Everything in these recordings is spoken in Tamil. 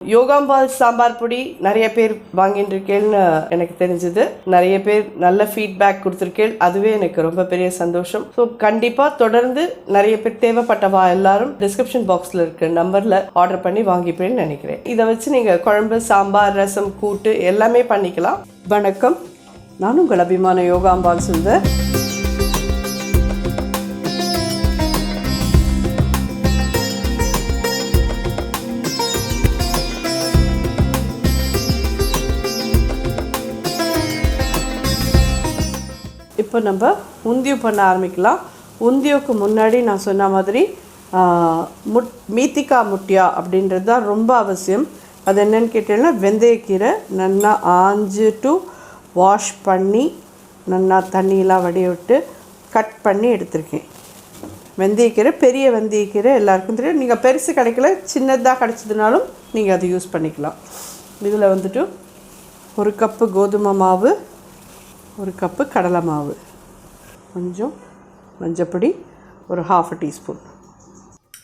யோகாம்பால் சாம்பார் பொடி நிறைய பேர் வாங்கிட்டுருக்கேன்னு எனக்கு தெரிஞ்சது. நிறைய பேர் நல்ல ஃபீட்பேக் கொடுத்துருக்கேன். அதுவே எனக்கு ரொம்ப பெரிய சந்தோஷம். ஸோ கண்டிப்பாக தொடர்ந்து நிறைய பேர் தேவைப்பட்டவா எல்லாரும் டிஸ்கிரிப்ஷன் பாக்ஸில் இருக்க நம்பரில் ஆர்டர் பண்ணி வாங்கிப்பேன்னு நினைக்கிறேன். இதை வச்சு நீங்கள் குழம்பு, சாம்பார், ரசம், கூட்டு எல்லாமே பண்ணிக்கலாம். வணக்கம், நான் உங்கள் அபிமான யோகாம்பால் சுந்தர். இப்போ நம்ம உந்தியூ பண்ண ஆரம்பிக்கலாம். உந்தியூக்கு முன்னாடி நான் சொன்ன மாதிரி மீத்திக்காய் முட்டியா அப்படின்றது தான் ரொம்ப அவசியம். அது என்னென்னு கேட்டீங்கன்னா, வெந்தயக்கீரை நல்லா ஆஞ்சிட்டு வாஷ் பண்ணி நல்லா தண்ணியெலாம் வடிய விட்டு கட் பண்ணி எடுத்துருக்கேன். வெந்தயக்கீரை, பெரிய வெந்தயக்கீரை எல்லாருக்கும் தெரியும். நீங்கள் பெருசு கிடைக்கல, சின்னதாக கிடச்சதுனாலும் நீங்கள் அதை யூஸ் பண்ணிக்கலாம். இதில் வந்துட்டு 1 கப்பு கோதுமை மாவு, 1 கப்பு கடலை மாவு, கொஞ்சம் மஞ்சப்பொடி, ஒரு 1/2 டீஸ்பூன்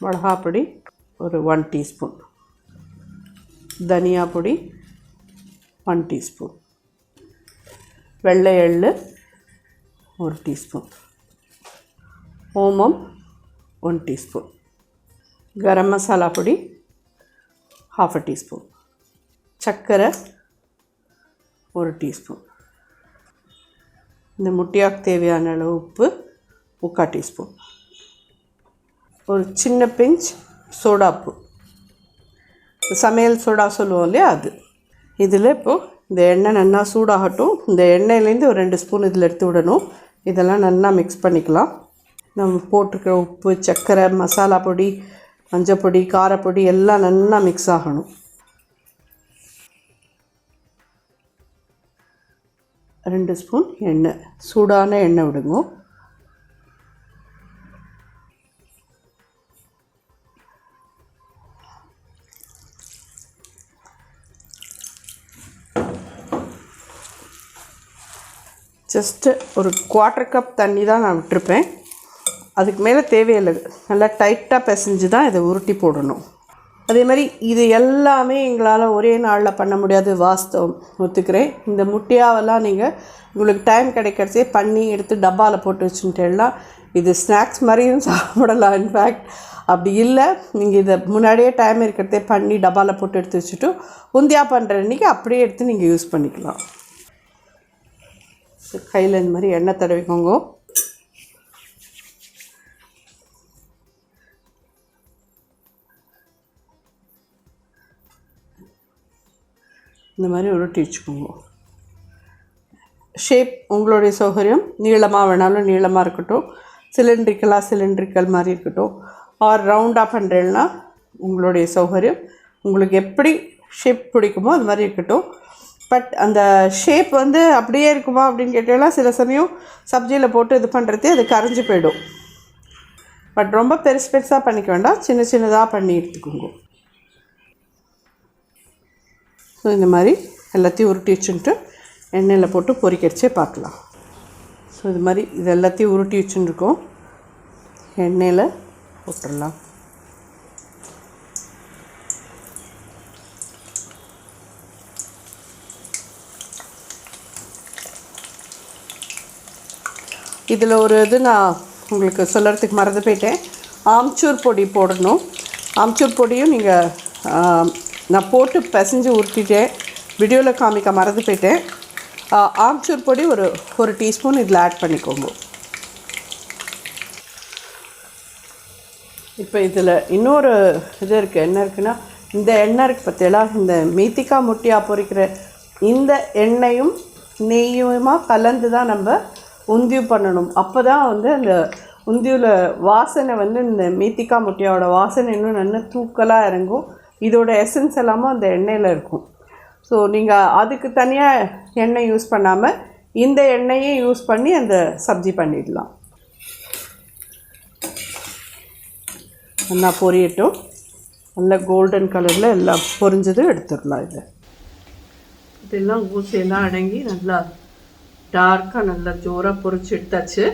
மிளகாப்பொடி, ஒரு 1 டீஸ்பூன் தனியா பொடி, 1 டீஸ்பூன் வெள்ளை எள்ளு, 1 டீஸ்பூன் ஓமம், 1 டீஸ்பூன் கரம் மசாலா பொடி, 1/2 டீஸ்பூன் சர்க்கரை, 1 டீஸ்பூன் இந்த முட்டையாக்கு தேவையான அளவு உப்பு, 1/4 டீஸ்பூன் ஒரு சின்ன பிஞ்ச் சோடாப்பு, சமையல் சோடா சொல்லுவோம் இல்லையா அது. இதில் இப்போது இந்த எண்ணெய் நல்லா சூடாகட்டும். இந்த எண்ணெயிலேருந்து ஒரு 2 ஸ்பூன் இதில் எடுத்து விடணும். இதெல்லாம் நல்லா மிக்ஸ் பண்ணிக்கலாம். நம்ம போட்டிருக்கிற உப்பு, சர்க்கரை, மசாலா பொடி, மஞ்சப்பொடி, காரப்பொடி எல்லாம் நல்லா மிக்ஸ் ஆகணும். 2 ஸ்பூன் எண்ணெய், சூடான எண்ணெய் விடுங்க. ஜஸ்ட்டு ஒரு 1/4 கப் தண்ணி தான் நான் விட்டுருப்பேன். அதுக்கு மேலே தேவையில்லை. நல்லா டைட்டாக பிசைஞ்சு தான் இதை உருட்டி போடணும். அதே மாதிரி இது எல்லாமே எங்களால் ஒரே நாளில் பண்ண முடியாது, வாஸ்தவம் ஒத்துக்கிறேன். இந்த முட்டையாவெல்லாம் நீங்கள் உங்களுக்கு டைம் கிடைக்கிறதே பண்ணி எடுத்து டப்பாவில் போட்டு வச்சுட்டேன்னா இது ஸ்நாக்ஸ் மாதிரியும் சாப்பிடலாம். இன்ஃபேக்ட் அப்படி இல்லை, நீங்கள் இதை முன்னாடியே டைம் இருக்கிறதே பண்ணி டப்பாவில் போட்டு எடுத்து வச்சுட்டு உந்தியா பண்ணுற அன்றைக்கி அப்படியே எடுத்து நீங்கள் யூஸ் பண்ணிக்கலாம். கையில் இந்த மாதிரி எண்ணெய் தடவிக்கோங்க. இந்த மாதிரி உருட்டி வச்சுக்கோங்க. ஷேப் உங்களுடைய சௌகரியம். நீளமாக வேணாலும் நீளமாக இருக்கட்டும், சிலிண்ட்ரிக்கல் மாதிரி இருக்கட்டும், ஆர் ரவுண்டாக பண்ணுறேன்னா உங்களுடைய சௌகரியம். உங்களுக்கு எப்படி ஷேப் பிடிக்குமோ அது மாதிரி இருக்கட்டும். பட் அந்த ஷேப் வந்து அப்படியே இருக்குமா அப்படின்னு கேட்டாலும் சில சமயம் சப்ஜியில் போட்டு இது பண்ணுறதே அது கரைஞ்சி போயிடும். பட் ரொம்ப பெருசாக பண்ணிக்க வேண்டாம், சின்ன சின்னதாக பண்ணி எடுத்துக்கோங்க. ஸோ இந்த மாதிரி எல்லாத்தையும் உருட்டி வச்சுட்டு எண்ணெயில் போட்டு பொரிக்கடிச்சே பார்க்கலாம். ஸோ இது மாதிரி இது எல்லாத்தையும் உருட்டி வச்சுருக்கோம், எண்ணெயில் போட்டுடலாம். இதில் ஒரு இது நான் உங்களுக்கு சொல்கிறதுக்கு மறந்து போயிட்டேன். ஆம்ச்சூர் பொடி போடணும். ஆம்ச்சூர் பொடியும் நீங்கள் நான் போட்டு பிசைஞ்சு உருட்டிட்டேன், வீடியோவில் காமிக்க மறந்து போயிட்டேன். ஆம்ச்சூர் பொடி ஒரு டீஸ்பூன் இதில் ஆட் பண்ணிக்கோங்க. இப்போ இதில் இன்னொரு இது இருக்குது. என்ன இருக்குன்னா, இந்த எண்ணெய் இருக்குது பார்த்தீங்களா, இந்த மீத்திக்காய் முட்டியா பொரிக்கிற இந்த எண்ணெயும் நெய்யுமா கலந்து தான் நம்ம உந்தியூ பண்ணணும். அப்போ தான் வந்து அந்த உந்தியூவில் வாசனை வந்து இந்த மீத்திக்காய் முட்டியாவோட வாசனை இன்னும் நல்லா தூக்கலாக இறங்கும். இதோட எசன்ஸ் எல்லாமே அந்த எண்ணெயில் இருக்கும். ஸோ நீங்கள் அதுக்கு தனியாக எண்ணெய் யூஸ் பண்ணாமல் இந்த எண்ணெயை யூஸ் பண்ணி அந்த சப்ஜி பண்ணிடலாம். நல்லா பொரியட்டும். நல்லா கோல்டன் கலரில் எல்லாம் பொரிஞ்சது எடுத்துடலாம். இதெல்லாம் ஊசியெல்லாம் அடங்கி நல்லா டார்க்காக நல்லா ஜோராக பொரிச்சு எடுத்தாச்சு.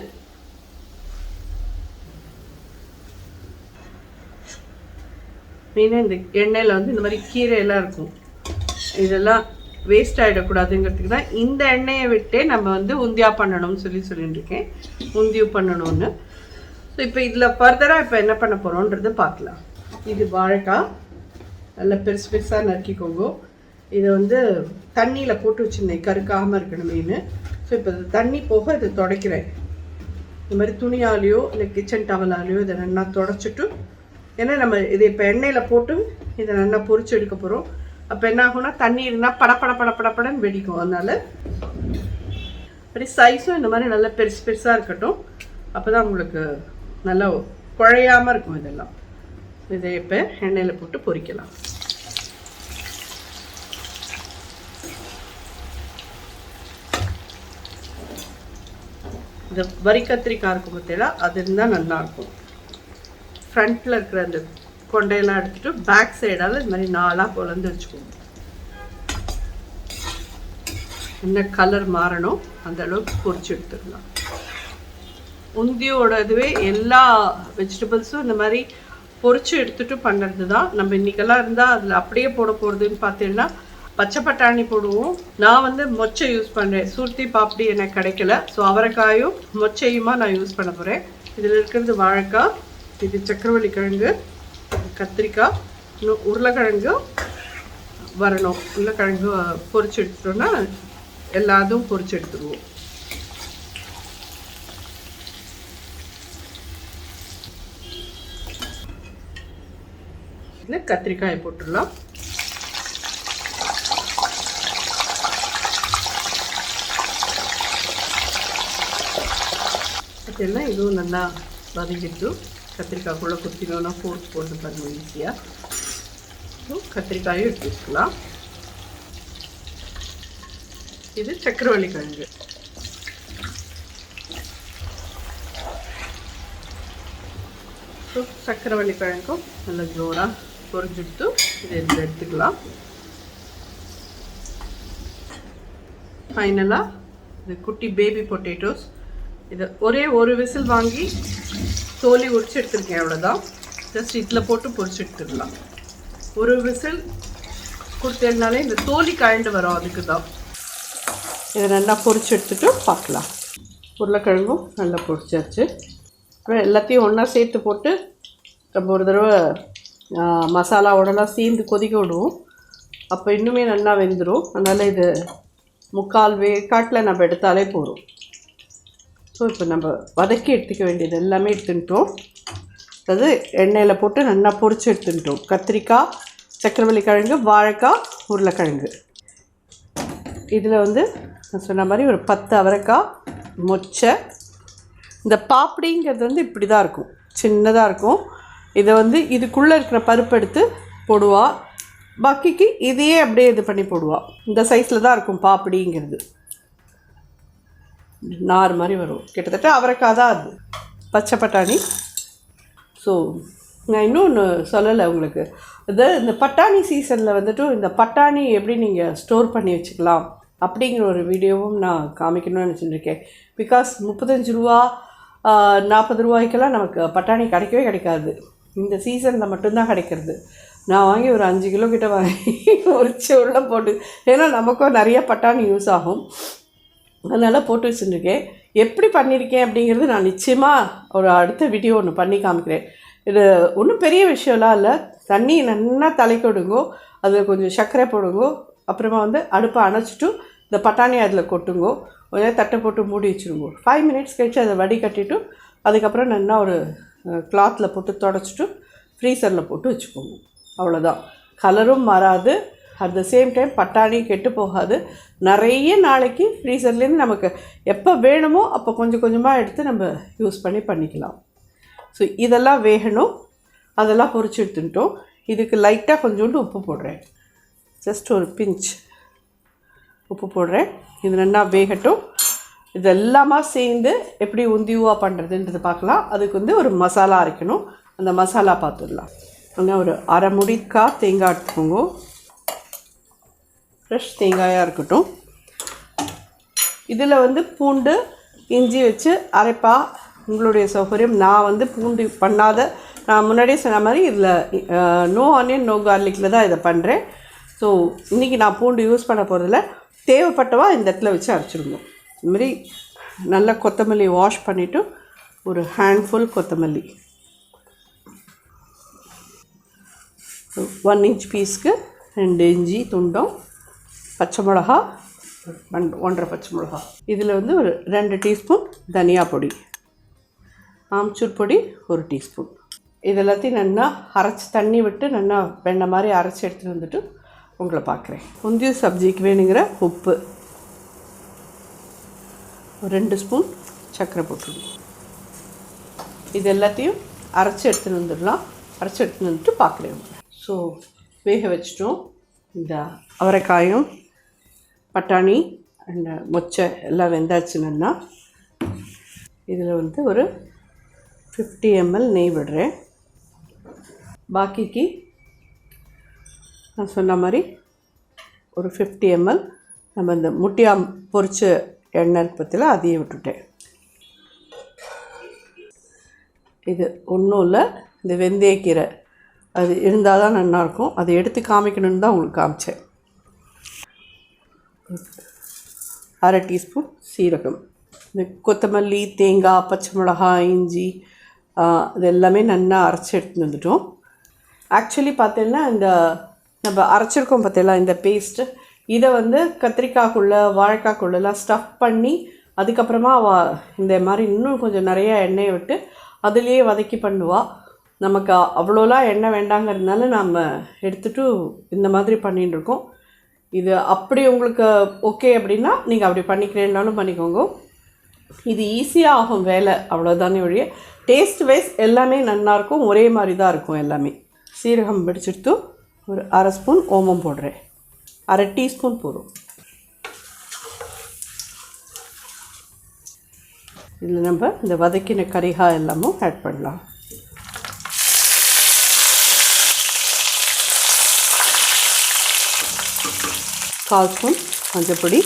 மெயினாக இந்த எண்ணெயில் வந்து இந்த மாதிரி கீரையெல்லாம் இருக்கும், இதெல்லாம் வேஸ்ட் ஆகிடக்கூடாதுங்கிறதுக்கு தான் இந்த எண்ணெயை விட்டே நம்ம வந்து உந்தியா பண்ணணும்னு சொல்லிட்டு இருக்கேன். உந்தியூ பண்ணணும்னு. ஸோ இப்போ இதில் ஃபர்தராக இப்போ என்ன பண்ண போகிறோன்றது பார்க்கலாம். இது வாழைக்காய் நல்லா பெருசு பெருசாக நறுக்கிக்கோங்க. இதை வந்து தண்ணியில் போட்டு வச்சுருந்தேன் கருக்காமல் இருக்கணும் மீன். ஸோ இப்போ தண்ணி போக இதை துடைக்கிறேன். இந்த மாதிரி துணியாலேயோ இல்லை கிச்சன் டவலாலேயோ இதை நல்லா துடைச்சிட்டு, ஏன்னா நம்ம இதை இப்போ எண்ணெயில் போட்டு இதை நல்லா பொரிச்சு எடுக்க போகிறோம். அப்போ என்ன ஆகும்னா தண்ணி இருந்தால் படப்படன்னு வெடிக்கும். அதனால் அப்படி சைஸும் இந்த மாதிரி நல்லா பெருசு பெருசாக இருக்கட்டும். அப்போ தான் உங்களுக்கு நல்லா குழையாமல் இருக்கும். இதெல்லாம் இதை இப்போ எண்ணெயில் போட்டு பொரிக்கலாம். இந்த வரி கத்திரிக்காய் இருக்கும் பார்த்தீங்களா, அது இருந்தால் நல்லாயிருக்கும். ஃப்ரண்ட்டில் இருக்கிற அந்த கொண்டையெல்லாம் எடுத்துகிட்டு பேக் சைடால் இது மாதிரி 4ஆக பொலந்து வச்சுக்கோங்க. என்ன கலர் மாறணும் அந்த அளவுக்கு பொரிச்சு எடுத்துடலாம். உந்தியோட இதுவே எல்லா வெஜிடபிள்ஸும் இந்த மாதிரி பொரிச்சு எடுத்துகிட்டு பண்ணுறது தான். நம்ம இன்றைக்கெல்லாம் இருந்தால் அதில் அப்படியே போட போகிறதுன்னு பார்த்தீங்கன்னா பச்சை பட்டாணி போடுவோம். நான் வந்து மொச்சை யூஸ் பண்ணுறேன். சுருத்தி பாப்படி எனக்கு கிடைக்கல. ஸோ அவரைக்காயும் மொச்சையுமா நான் யூஸ் பண்ண போகிறேன். இதில் இருக்கிறது வாழைக்காய், இது சக்கரவள்ளி கிழங்கு, கத்திரிக்காய், இன்னும் உருளைக்கிழங்கு வரணும். உருளைக்கிழங்கு பொரிச்சு எடுத்துட்டோன்னா எல்லாத்தையும் பொரிச்சு எடுத்துடுவோம். இதில் கத்திரிக்காயை போட்டுடலாம். அதெல்லாம் இதுவும் நல்லா வதங்கிட்டு கத்திரிக்காய்க்குள்ளே குத்தினோன்னா போட்டு பாருங்க ஈஸியாக. கத்திரிக்காயும் எடுத்து வச்சுக்கலாம். இது சக்கரவள்ளி கிழங்கு. சக்கரவள்ளி கிழங்கும் நல்லா ஜோராக பொரிஞ்சுட்டு இதை எடுத்துக்கலாம். ஃபைனலாக இது குட்டி பேபி பொட்டேட்டோஸ். இதை ஒரே ஒரு விசில் வாங்கி தோலி உரிச்சு எடுத்துருக்கேன். அவ்வளோதான். ஜஸ்ட் இதில் போட்டு பொரிச்சு எடுத்துடலாம். ஒரு விசில் கொடுத்ததுனாலே இந்த தோலி கழண்டு வரும், அதுக்கு தான். இதை நல்லா பொரிச்சு எடுத்துகிட்டு பார்க்கலாம். உருளைக்கிழங்கும் நல்லா பொரிச்சாச்சு. அப்புறம் எல்லாத்தையும் ஒன்றா சேர்த்து போட்டு நம்ம ஒரு தடவை மசாலாவோடலாம் சேர்ந்து கொதிக்க விடுவோம். அப்போ இன்னுமே நல்லா வெந்துடும். அதனால் இது 3/4 வேக்காட்டில் நம்ம எடுத்தாலே போதும். ஸோ இப்போ நம்ம வதக்கி எடுத்துக்க வேண்டியது எல்லாமே எடுத்துட்டோம். அதாவது எண்ணெயில் போட்டு நல்லா பொரிச்சு எடுத்துட்டோம். கத்திரிக்காய், சக்கரவள்ளி கிழங்கு, வாழைக்காய், உருளைக்கிழங்கு. இதில் வந்து நான் சொன்ன மாதிரி ஒரு 10 அவரைக்காய், மொச்சை. இந்த பாப்படிங்கிறது வந்து இப்படி தான் இருக்கும், சின்னதாக இருக்கும். இதை வந்து இதுக்குள்ளே இருக்கிற பருப்பு எடுத்து போடுவா. பாக்கிக்கு இதையே அப்படியே இது பண்ணி போடுவா. இந்த சைஸில் தான் இருக்கும் பாப்படிங்கிறது. நார் மாதிரி வரும், கிட்டத்தட்ட அவரைக்காய் தான் அது. பச்சை பட்டாணி. ஸோ நான் இன்னொன்று சொல்லலை உங்களுக்கு. இது இந்த பட்டாணி சீசனில் வந்துட்டு இந்த பட்டாணி எப்படி நீங்கள் ஸ்டோர் பண்ணி வச்சுக்கலாம் அப்படிங்கிற ஒரு வீடியோவும் நான் காமிக்கணும்னு நினச்சிட்டுருக்கேன். பிகாஸ் 35 ரூபா 40 ரூபாய்க்கெல்லாம் நமக்கு பட்டாணி கிடைக்கவே கிடைக்காது. இந்த சீசனில் மட்டும்தான் கிடைக்கிறது. நான் வாங்கி ஒரு 5 கிலோ கிட்ட வாங்கி உரிச்சு உள்ளே போட்டு, ஏன்னா நமக்கும் நிறைய பட்டாணி யூஸ் ஆகும், அதனால் போட்டு வச்சுருக்கேன். எப்படி பண்ணியிருக்கேன் அப்படிங்கிறது நான் நிச்சயமாக ஒரு அடுத்த வீடியோ ஒன்று பண்ணி காமிக்கிறேன். இது ஒன்றும் பெரிய விஷயம்லாம் இல்லை. தண்ணி நல்லா தலைக்கு விடுங்கோ, அதில் கொஞ்சம் சர்க்கரை போடுங்கோ, அப்புறமா வந்து அடுப்பை அணைச்சிட்டு இந்த பட்டாணி அதில் கொட்டுங்கோ, கொஞ்சம் தட்டை போட்டு மூடி வச்சுருங்கோ. 5 மினிட்ஸ் கழிச்சு அதை வடிகட்டிட்டு அதுக்கப்புறம் நல்லா ஒரு கிளாத்தில் போட்டு தொடச்சிட்டு ஃப்ரீசரில் போட்டு வச்சுக்கோங்க. அவ்வளோதான். கலரும் மாறாது, அட் த சேம் டைம் பட்டாணி கெட்டு போகாது. நிறைய நாளைக்கு ஃப்ரீசர்லேருந்து நமக்கு எப்போ வேணுமோ அப்போ கொஞ்சம் கொஞ்சமாக எடுத்து நம்ம யூஸ் பண்ணிக்கலாம். ஸோ இதெல்லாம் வேகணும். அதெல்லாம் பொரிச்சு எடுத்துட்டோம். இதுக்கு லைட்டாக கொஞ்சோண்டு உப்பு போடுறேன். ஜஸ்ட் ஒரு பிஞ்ச் உப்பு போடுறேன். இது நல்லா வேகட்டும். இதெல்லாமா சேர்ந்து எப்படி உந்தியூவாக பண்ணுறதுன்றது பார்க்கலாம். அதுக்கு வந்து ஒரு மசாலா அரைக்கணும். அந்த மசாலா பார்த்துடலாம். ஆனால் ஒரு 1/2 முடிக்காய் தேங்காய் எடுத்துக்கோங்க. ஃப்ரெஷ் தேங்காயாக இருக்கட்டும். இதில் வந்து பூண்டு இஞ்சி வச்சு அரைப்பா, உங்களுடைய சௌகரியம். நான் வந்து பூண்டு பண்ணாத நான் முன்னாடியே சொன்ன மாதிரி இதில் நோ ஆனியன் நோ கார்லிக்கில் தான் இதை பண்ணுறேன். ஸோ இன்றைக்கி நான் பூண்டு யூஸ் பண்ண போகிறதில்ல. தேவைப்பட்டவா இந்த இடத்துல வச்சு அரைச்சிடுவோம். இதுமாரி நல்லா கொத்தமல்லி வாஷ் பண்ணிவிட்டு ஒரு ஹேண்ட்ஃபுல் கொத்தமல்லி 1 inch பீஸ்க்கு 2 இஞ்சி துண்டம், பச்சை மிளகா 1.5 பச்சை மிளகா, இதில் வந்து ஒரு 2 டீஸ்பூன் தனியா பொடி, ஆம்ச்சூர் பொடி 1 டீஸ்பூன். இது எல்லாத்தையும் நல்லா அரைச்சி தண்ணி விட்டு நல்லா வெண்ணெய் மாதிரி அரைச்சி எடுத்துகிட்டு வந்துட்டு உங்களை பார்க்குறேன். உந்தியூ சப்ஜிக்கு வேணுங்கிற உப்பு, ஒரு 2 ஸ்பூன் சர்க்கரை போட்டுருவோம். இது எல்லாத்தையும் அரைச்சி எடுத்துகிட்டு வந்துடலாம். அரைச்சி எடுத்துகிட்டு வந்துட்டு பார்க்குறேன். ஸோ வேக வச்சிட்டோம். இந்த அவரைக்காயும் பட்டாணி அண்ட் மொச்சை எல்லாம் வெந்தாச்சுன்னா இதில் வந்து ஒரு 50 ml நெய் விடுறேன். பாக்கிக்கு நான் சொன்ன மாதிரி ஒரு 50 ml நம்ம இந்த முட்டியா பொரிச்ச எண்ணெய் பற்றில அதையே விட்டுட்டேன். இது ஒன்றும் இல்லை, இந்த வெந்தயக்கீரை அது இருந்தால் தான் நல்லாயிருக்கும். அதை எடுத்து காமிக்கணுன்னு தான் உங்களுக்கு காமிச்சேன். 1/2 டீஸ்பூன் சீரகம், இந்த கொத்தமல்லி, தேங்காய், பச்சை மிளகாய், இஞ்சி இது எல்லாமே நல்லா அரைச்சி எடுத்துன்னு வந்துட்டோம். ஆக்சுவலி பார்த்தீங்கன்னா இந்த நம்ம அரைச்சிருக்கோம் பார்த்தீங்களா இந்த பேஸ்ட்டு, இதை வந்து கத்திரிக்காய்க்குள்ளே வாழைக்காய்க்குள்ளெல்லாம் ஸ்டஃப் பண்ணி அதுக்கப்புறமா இந்த மாதிரி இன்னும் கொஞ்சம் நிறையா எண்ணெயை விட்டு அதுலேயே வதக்கி பண்ணுவாள். நமக்கு அவ்வளோலாம் எண்ணெய் வேண்டாங்கிறதுனால நம்ம எடுத்துகிட்டு இந்த மாதிரி பண்ணின்னு இருக்கோம். இது அப்படி உங்களுக்கு ஓகே அப்படின்னா நீங்கள் அப்படி பண்ணிக்கிறேன்னாலும் பண்ணிக்கோங்க. இது ஈஸியாக ஆகும் வேலை, அவ்வளோதானே ஒழிய டேஸ்ட் வைஸ் எல்லாமே நல்லாயிருக்கும், ஒரே மாதிரி தான் இருக்கும் எல்லாமே. சீரகம் பிடிச்சிட்டு ஒரு 1/2 ஸ்பூன் ஓமம் போடுறேன். 1/2 டீஸ்பூன் போதும். இதில் நம்ம இந்த வதக்கின கரிகாய் எல்லாமும் ஆட் பண்ணலாம். கால் ஸ்பூன் மஞ்சப்பொடி,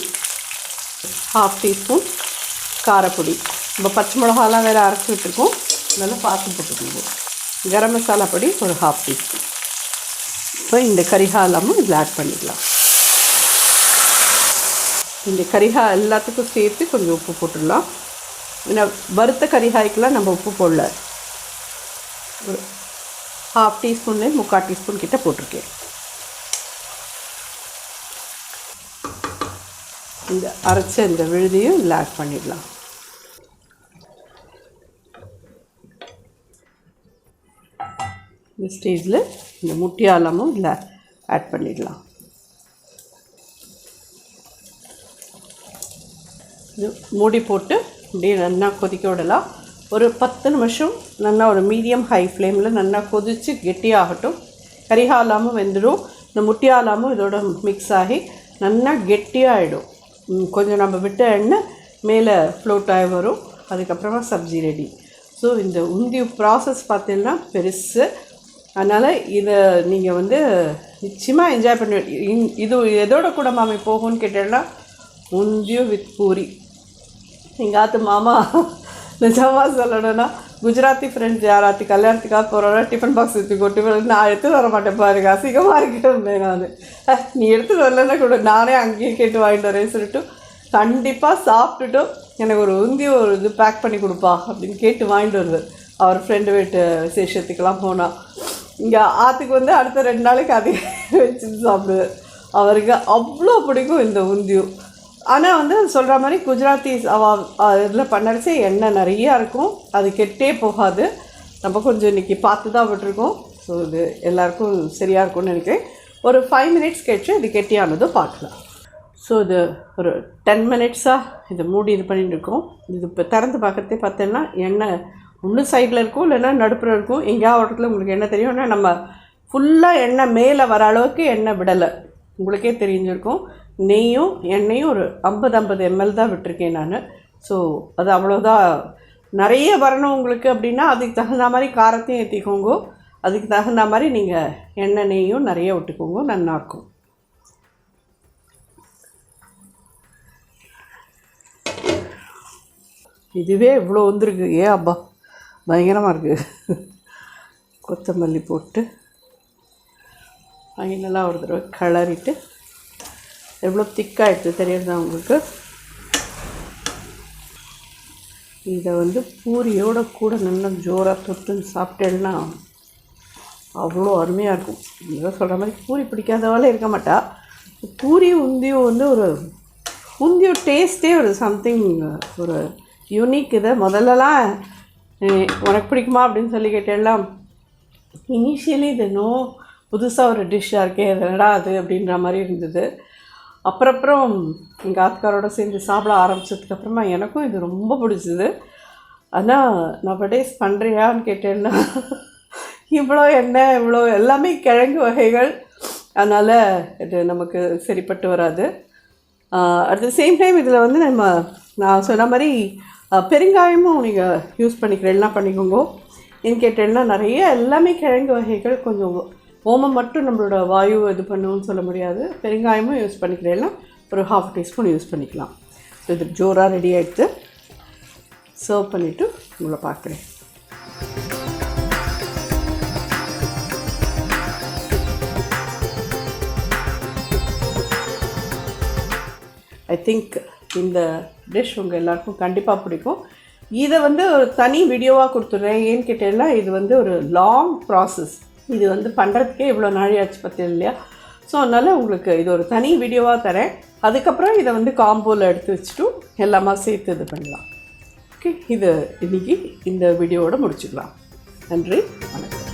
1/2 டீஸ்பூன் காரப்பொடி. நம்ம பச்சை மிளகாலாம் வேறு அரைச்சி விட்டுருக்கோம், நல்லா பார்த்து போட்டுக்கோங்க. கரம் மசாலா பொடி ஒரு 1/2 டீஸ்பூன். இப்போ இந்த கரிகாய் எல்லாமும் இதில் ஆட் பண்ணிக்கலாம். இந்த கரிகாய் எல்லாத்துக்கும் சேர்த்து கொஞ்சம் உப்பு போட்டுடலாம். ஏன்னா வறுத்த கரிகாய்க்கெலாம் நம்ம உப்பு போடல. ஒரு 1/2 டீஸ்பூன்லேயே 3/4 டீஸ்பூன் கிட்ட போட்டிருக்கேன். இந்த அரைச்ச இந்த விழுதியும் இதில் ஆட் பண்ணிடலாம். இந்த ஸ்டேஜில் இந்த முட்டியாலமும் இதில் ஆட் பண்ணிடலாம். இது மூடி போட்டு அப்படியே நல்லா கொதிக்க விடலாம். ஒரு 10 நிமிஷம் நல்லா ஒரு மீடியம் ஹை ஃப்ளேமில் நல்லா கொதித்து கெட்டியாகட்டும். கரிகாலாமும் வெந்துடும், இந்த முட்டியாலாமும் இதோட மிக்ஸ் ஆகி நல்லா கெட்டியாகிடும். கொஞ்சம் நம்ம விட்ட எண்ணெய் மேலே ஃப்ளோட் ஆகி வரும். அதுக்கப்புறமா சப்ஜி ரெடி. ஸோ இந்த உந்தியூ ப்ராசஸ் பார்த்தீங்கன்னா பெருசு. அதனால் இதை நீங்கள் வந்து நிச்சயமாக என்ஜாய் பண்ணி. இது எதோட கூட மாமி போகும்னு கேட்டேன்னா உந்தியூ வித் பூரி. எங்கள் ஆத்து மாமா நிஜமாக சொல்லணும்னா குஜராத்தி ஃப்ரெண்ட்ஸ் யாராத்தி கல்யாணத்துக்காக போகிறோன்னா டிஃபன் பாக்ஸ் எடுத்துக்கோ, டிஃபன் நான் எடுத்துகிட்டு வர மாட்டேன் பாருங்க, அசிங்கமாக இருக்கேன். நான் நீ எடுத்துகிட்டு வரலன்னா கூட நானே அங்கேயே கேட்டு வாங்கிட்டு வரேன்னு சொல்லிட்டு கண்டிப்பாக சாப்பிட்டுட்டு எனக்கு ஒரு உந்தியூ ஒரு இது பேக் பண்ணி கொடுப்பா அப்படின்னு கேட்டு வாங்கிட்டு வருவார். அவர் ஃப்ரெண்டு வீட்டு விசேஷத்துக்கெல்லாம் போனால் இங்கே ஆற்றுக்கு வந்து அடுத்த 2 நாளைக்கு அதே வச்சுட்டு சாப்பிடுவார். அவருக்கு அவ்வளோ பிடிக்கும் இந்த உந்தியூ. ஆனால் வந்து சொல்கிற மாதிரி குஜராத்தி இதில் பண்ணடிச்சு எண்ணெய் நிறையா இருக்கும், அது கெட்டே போகாது. நம்ம கொஞ்சம் இன்றைக்கி பார்த்து தான் விட்டுருக்கோம். ஸோ இது எல்லாருக்கும் சரியாக இருக்கும்னு நினைக்கிறேன். ஒரு 5 மினிட்ஸ் கழிச்சு இது கெட்டியானதும் பார்க்கலாம். ஸோ இது ஒரு 10 மினிட்ஸாக இது மூடி இது பண்ணிட்டு இருக்கோம். இது இப்போ திறந்து பார்க்குறதே பார்த்தோன்னா எண்ணெய் ஒன்று சைடில் இருக்கும், இல்லைன்னா நடுப்புற இருக்கும். எங்கேயாவது இடத்துல உங்களுக்கு என்ன தெரியும், ஆனால் நம்ம ஃபுல்லாக எண்ணெய் மேலே வர அளவுக்கு எண்ணெய் விடலை, உங்களுக்கே தெரிஞ்சிருக்கும். நெய்யும் எண்ணெயும் ஒரு 50 ml தான் விட்டுருக்கேன் நான். ஸோ அது அவ்வளோதான். நிறைய வரணும் உங்களுக்கு அப்படின்னா அதுக்கு தகுந்த மாதிரி காரத்தையும் ஏற்றிக்கோங்க, அதுக்கு தகுந்த மாதிரி நீங்கள் எண்ணெய் நெய்யும் நிறைய விட்டுக்கோங்க, நல்லாயிருக்கும். இதுவே இவ்வளோ வந்துருக்கு, ஏன் அப்பா பயங்கரமாக இருக்குது. கொத்தமல்லி போட்டு ஃபைனலாக ஒரு தடவை கிளறிட்டு எவ்வளோ திக்காகிடுது தெரியுதா உங்களுக்கு. இதை வந்து பூரியோட கூட நல்லா ஜோராக தொட்டுன்னு சாப்பிட்டேன்னா அவ்வளோ அருமையாக இருக்கும். ஏதோ சொல்கிற மாதிரி பூரி பிடிக்காதவாலே இருக்க மாட்டா. பூரி உந்தியும் வந்து ஒரு உந்தியோ டேஸ்ட்டே ஒரு சம்திங் ஒரு யூனிக். இதை முதல்லலாம் உனக்கு பிடிக்குமா அப்படின்னு சொல்லி கேட்டேன்லாம் இனிஷியலி இது புதுசாக ஒரு டிஷ்ஷாக இருக்கே என்னடா அது அப்படின்ற மாதிரி இருந்தது. அப்புறம் எங்கள் ஆத்துக்காரோட சேர்ந்து சாப்பிட ஆரம்பித்ததுக்கப்புறமா எனக்கும் இது ரொம்ப பிடிச்சிது. ஆனால் நான் டேஸ் பண்ணுறியான்னு கேட்டேன்னா இவ்வளோ எண்ணெய் இவ்வளோ எல்லாமே கிழங்கு வகைகள், அதனால் இது நமக்கு சரிப்பட்டு வராது. அட் த சேம் டைம் இதில் வந்து நான் சொன்ன மாதிரி பெருங்காயமும் நீங்கள் யூஸ் பண்ணிக்கிறேன்னா பண்ணிக்கோங்க. ஏன்னு கேட்டேன்னா நிறைய எல்லாமே கிழங்கு வகைகள் கொஞ்சம் ஓமம் மட்டும் நம்மளோட வாயு இது பண்ணணும்னு சொல்ல முடியாது. பெருங்காயமும் யூஸ் பண்ணிக்கிறேன்னா ஒரு 1/2 டீஸ்பூன் யூஸ் பண்ணிக்கலாம். ஸோ இது ஜோராக ரெடி ஆகிடுது. சர்வ் பண்ணிவிட்டு உங்களை பார்க்குறேன். ஐ திங்க் இந்த டிஷ் உங்கள் எல்லாருக்கும் கண்டிப்பாக பிடிக்கும். இதை வந்து ஒரு தனி வீடியோவாக கொடுத்துட்றேன். ஏன்னு கேட்டேன்னா இது வந்து ஒரு லாங் ப்ராசஸ். இது வந்து பண்ணுறதுக்கே இவ்வளோ நாழியாச்சு பார்த்தீங்க இல்லையா. ஸோ அதனால் உங்களுக்கு இது ஒரு தனி வீடியோவாக தரேன். அதுக்கப்புறம் இதை வந்து காம்போவில் எடுத்து வச்சுட்டு எல்லாமே சேர்த்து இது பண்ணலாம். ஓகே, இது இன்றைக்கி இந்த வீடியோவோடு முடிச்சுக்கலாம். நன்றி, வணக்கம்.